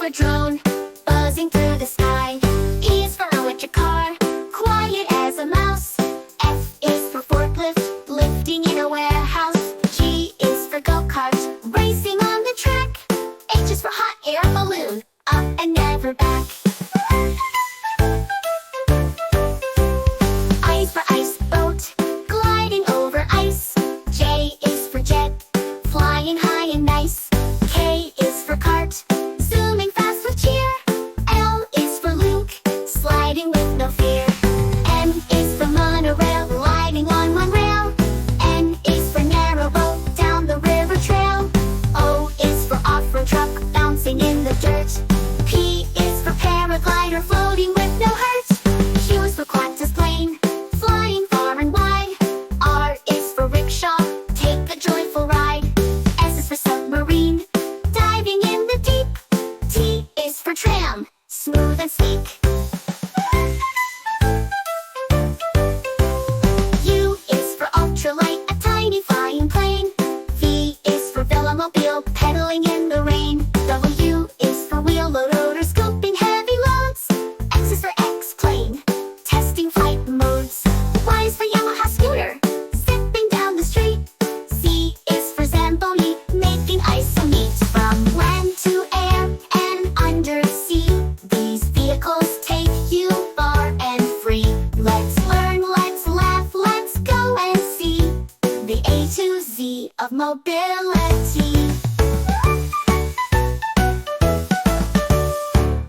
for drone, buzzing through the sky. E is for electric car, quiet as a mouse. F is for forklift, lifting in a warehouse. G is for go-kart, racing on the track. H is for hot air balloon, up and never back. I is for ice boat, gliding over ice. J is for jet, flying high and nice. K is for kart, zooming fast with cheer. L is for Luke, sliding with no fear. M is for monorail, gliding on one rail. N is for narrow boat, down the river trail. O is for off-road truck, bouncing in the dirt. P is for paraglider, floating with no hurt. Q is for Qantas plane, flying far and wide. R is for rickshaw, take a joyful ride. S is for submarine, diving in the deep. T is for tram, smooth and sleek. U is for ultralight, a tiny flying plane. V is for velomobile, pedaling in the rain. W is for wheel loader, scooping heavy loads. X is for X-plane, testing flight modes. Y is for Yamaha scooter, zipping down the street. Z is for Zamboni, making ice so neat. From land to air and under sea, these vehicles take you far and free. Let's learn, let's laugh, let's go and see the A to Z of mobility.